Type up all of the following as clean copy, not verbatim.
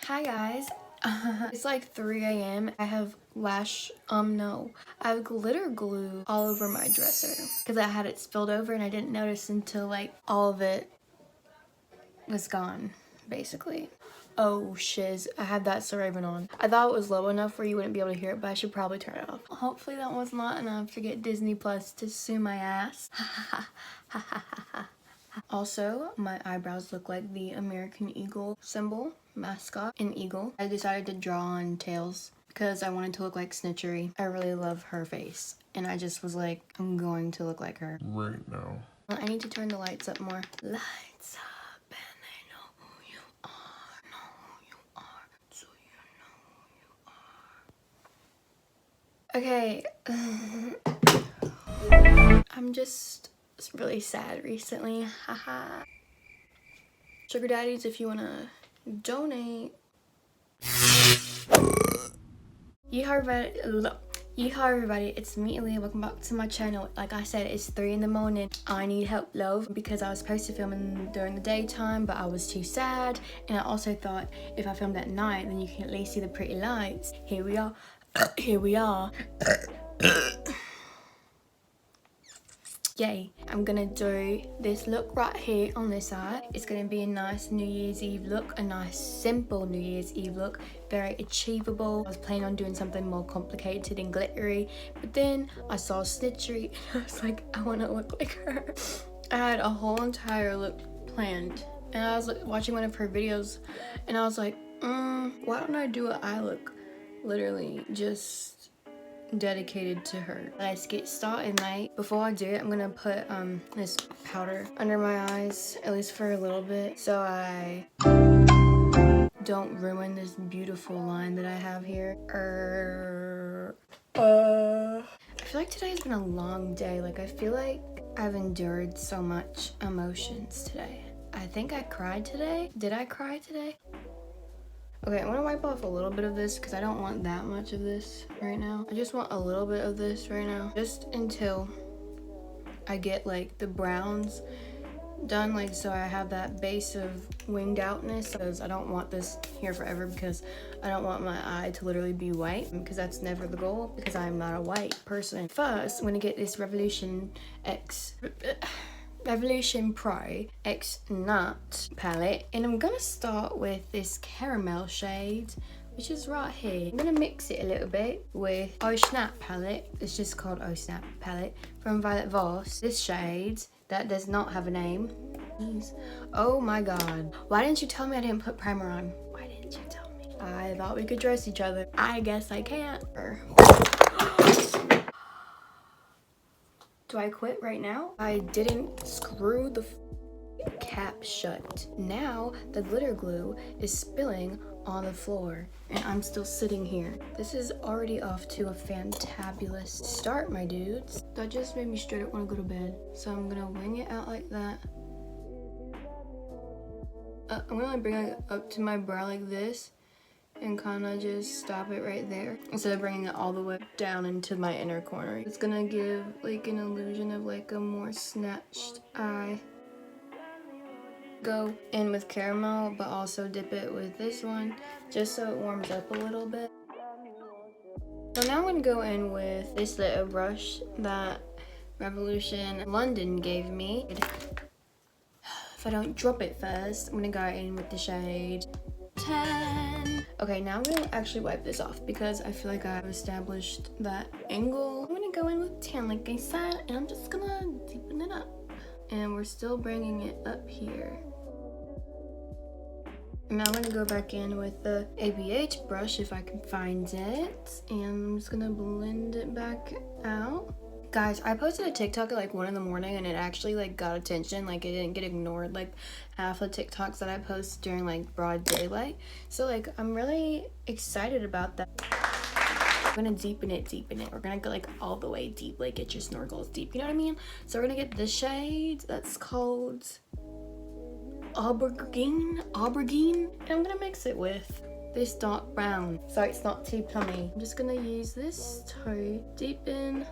Hi guys. It's like 3 a.m. I have I have glitter glue all over my dresser because I had it spilled over and I didn't notice until like all of it was gone, basically. Oh shiz, I had that Saraven on. I thought it was low enough where you wouldn't be able to hear it, but I should probably turn it off. Hopefully that was not enough to get Disney Plus to sue my ass. Also, my eyebrows look like the American Eagle symbol, mascot, an eagle. I decided to draw on tails because I wanted to look like Snitchery. I really love her face. And I just was like, I'm going to look like her. Right now. I need to turn the lights up more. Lights up and they know who you are. So you know who you are. Okay. I'm just really sad recently. Haha. Sugar daddies, if you wanna donate. Yeehaw everybody, it's me Aliyah. Welcome back to my channel. Like I said, it's 3 in the morning. I need help, love, because I was supposed to film during the daytime, but I was too sad. And I also thought if I filmed at night, then you can at least see the pretty lights. Here we are. Here we are. Yay. I'm gonna do this look right here on this eye. It's gonna be a nice New Year's Eve look, a nice simple New Year's Eve look, very achievable. I was planning on doing something more complicated and glittery, but then I saw Snitchery and I was like, I wanna look like her. I had a whole entire look planned and I was watching one of her videos and I was like, why don't I do an eye look? Literally just dedicated to her. Let's get started, mate. Before I do it, I'm gonna put this powder under my eyes, at least for a little bit, so I don't ruin this beautiful line that I have here. I feel like today's been a long day. Like I feel like I've endured so much emotions today. I think I cried today. Did I cry today? Okay, I'm gonna wipe off a little bit of this because I don't want that much of this right now. I just want a little bit of this right now, just until I get like the browns done, like so I have that base of winged outness, because I don't want this here forever because I don't want my eye to literally be white, because that's never the goal, because I'm not a white person. First, I'm gonna get this Revolution Pro X Nut palette, and I'm gonna start with this caramel shade, which is right here. I'm gonna mix it a little bit with Oh Snap palette. It's just called Oh Snap palette from Violet Voss. This shade that does not have a name. Jeez. Oh my god, why didn't you tell me I didn't put primer on? Why didn't you tell me? I thought we could dress each other. I guess I can't. Do I quit right now? I didn't screw the cap shut. Now the glitter glue is spilling on the floor and I'm still sitting here. This is already off to a fantabulous start, my dudes. That just made me straight up want to go to bed. So I'm gonna wing it out like that. I'm gonna bring it up to my brow like this and kind of just stop it right there instead of bringing it all the way down into my inner corner. It's gonna give like an illusion of like a more snatched eye. Go in with caramel, but also dip it with this one just so it warms up a little bit. So now I'm gonna go in with this little brush that Revolution London gave me. If I don't drop it first, I'm gonna go in with the shade 10. Okay, now I'm gonna actually wipe this off because I feel like I've established that angle. I'm gonna go in with 10 like I said, and I'm just gonna deepen it up. And we're still bringing it up here. And now I'm gonna go back in with the ABH brush if I can find it. And I'm just gonna blend it back out. Guys, I posted a TikTok at like 1 in the morning and it actually like got attention. Like it didn't get ignored like half the TikToks that I post during like broad daylight. So like I'm really excited about that. We're gonna deepen it. We're gonna go like all the way deep, like get your snorkels deep, you know what I mean? So we're gonna get this shade that's called Aubergine, and I'm gonna mix it with this dark brown so it's not too plummy. I'm just gonna use this to deepen,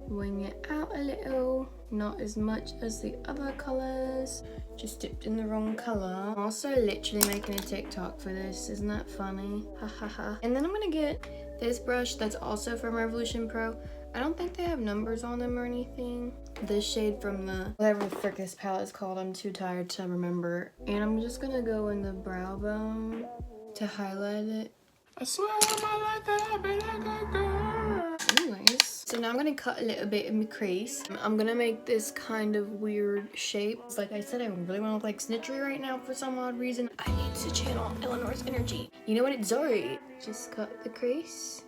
wing it out a little. not as much as the other colors. Just dipped in the wrong color. I'm also literally making a TikTok for this. Isn't that funny? Ha ha ha. And then I'm gonna get this brush that's also from Revolution Pro. I don't think they have numbers on them or anything. This shade from the whatever the frick this palette is called, I'm too tired to remember. And I'm just gonna go in the brow bone to highlight it. I swear on my life that I've been like a girl. Anyways, so now I'm gonna cut a little bit in my crease. I'm gonna make this kind of weird shape. Like I said, I really want to look like Snitchery right now for some odd reason. I need to channel Eleanor's energy. You know what? It's Zori. Just cut the crease.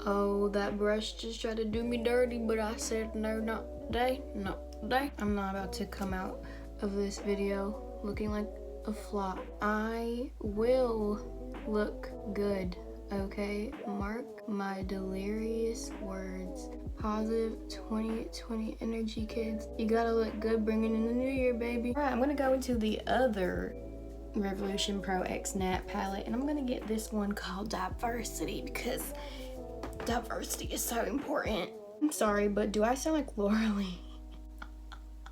Oh, that brush just tried to do me dirty, but I said no, not today, not today. I'm not about to come out of this video looking like a flop. I will look good, okay? Mark my delirious words. Positive 2020 energy, kids. You gotta look good bringing in the new year, baby. All right, I'm gonna go into the other Revolution Pro X Nat palette, and I'm gonna get this one called Diversity because diversity is so important. I'm sorry, but do I sound like Laura Lee?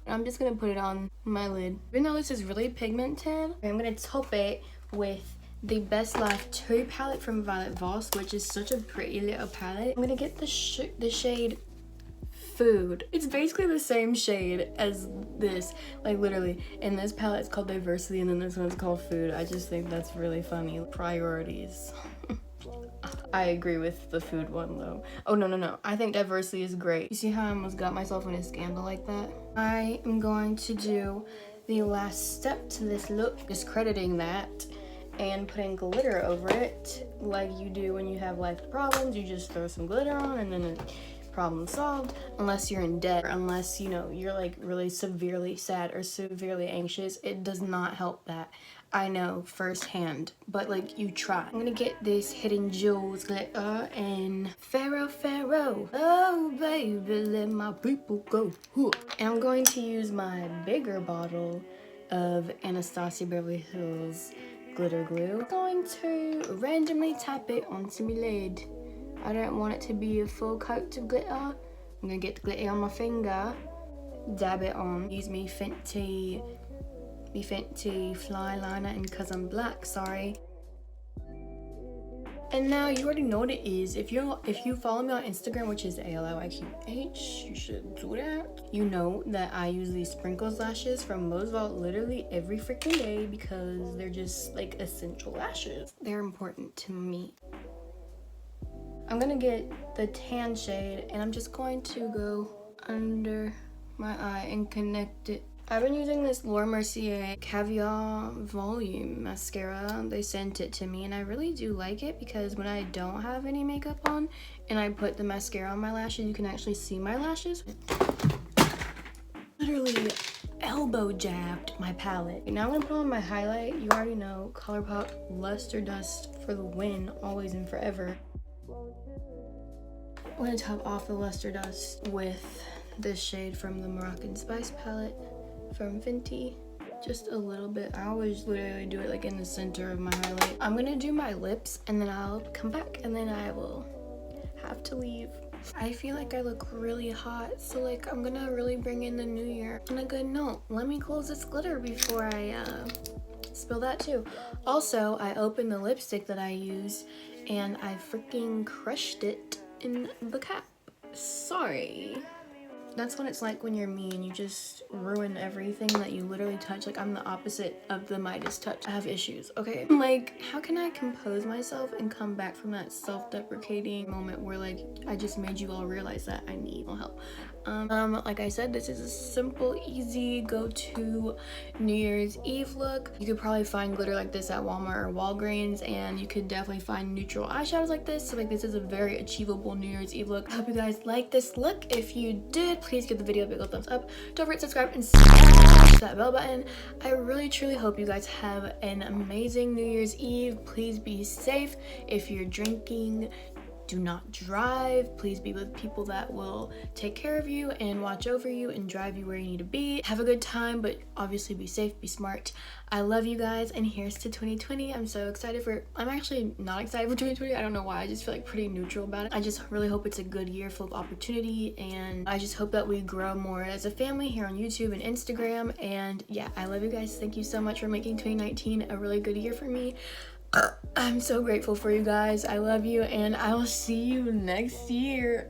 I'm just gonna put it on my lid. Even though this is really pigmented, I'm gonna top it with the Best Life 2 palette from Violet Voss, which is such a pretty little palette. I'm gonna get the shade Food. It's basically the same shade as this, like literally. And this palette is called Diversity, and then this one's called Food. I just think that's really funny. Priorities. I agree with the Food one though. Oh no. I think Diversity is great. You see how I almost got myself in a scandal like that? I am going to do the last step to this look, discrediting that and putting glitter over it like you do when you have life problems. You just throw some glitter on and then it's problem solved. Unless you're in debt, or unless you know you're like really severely sad or severely anxious, it does not help that. I know firsthand, but like you try. I'm gonna get this Hidden Jewels glitter in Pharaoh. Oh baby, let my people go. And I'm going to use my bigger bottle of Anastasia Beverly Hills glitter glue. I'm going to randomly tap it onto my lid. I don't want it to be a full coat of glitter. I'm gonna get the glitter on my finger, dab it on. Use me Fenty Fly Liner, and Cause I'm Black, sorry. And now you already know what it is. If you follow me on Instagram, which is aliyqh, you should do that. You know that I use these sprinkles lashes from Mose Vault literally every freaking day because they're just like essential lashes. They're important to me. I'm gonna get the tan shade and I'm just going to go under my eye and connect it. I've been using this Laura Mercier Caviar Volume Mascara. They sent it to me and I really do like it because when I don't have any makeup on and I put the mascara on my lashes, you can actually see my lashes. Literally elbow jabbed my palette. Now I'm gonna put on my highlight. You already know, ColourPop Luster Dust for the win, always and forever. I'm gonna top off the Luster Dust with this shade from the Moroccan Spice palette from Fenty. Just a little bit. I always literally do it like in the center of my highlight. I'm gonna do my lips and then I'll come back and then I will have to leave. I feel like I look really hot, so like I'm gonna really bring in the new year on a good note. Let me close this glitter before I spill that too. Also, I opened the lipstick that I used and I freaking crushed it in the cap. Sorry. That's what it's like when you're me and you just ruin everything that you literally touch. Like, I'm the opposite of the Midas touch. I have issues, okay? Like, how can I compose myself and come back from that self-deprecating moment where, like, I just made you all realize that I need help? Like I said, this is a simple, easy, go-to New Year's Eve look. You could probably find glitter like this at Walmart or Walgreens, and you could definitely find neutral eyeshadows like this. So, like, this is a very achievable New Year's Eve look. I hope you guys like this look. If you did, please give the video a big old thumbs up. Don't forget to subscribe and smash that bell button. I really truly hope you guys have an amazing New Year's Eve. Please be safe. If you're drinking, Do not drive. Please be with people that will take care of you and watch over you and drive you where you need to be. Have a good time, but obviously be safe, be smart. I love you guys, and here's to 2020. I'm so excited I'm actually not excited for 2020. I don't know why. I just feel like pretty neutral about it. I just really hope it's a good year full of opportunity, and I just hope that we grow more as a family here on YouTube and Instagram. And yeah, I love you guys. Thank you so much for making 2019 a really good year for me. I'm so grateful for you guys. I love you, and I will see you next year.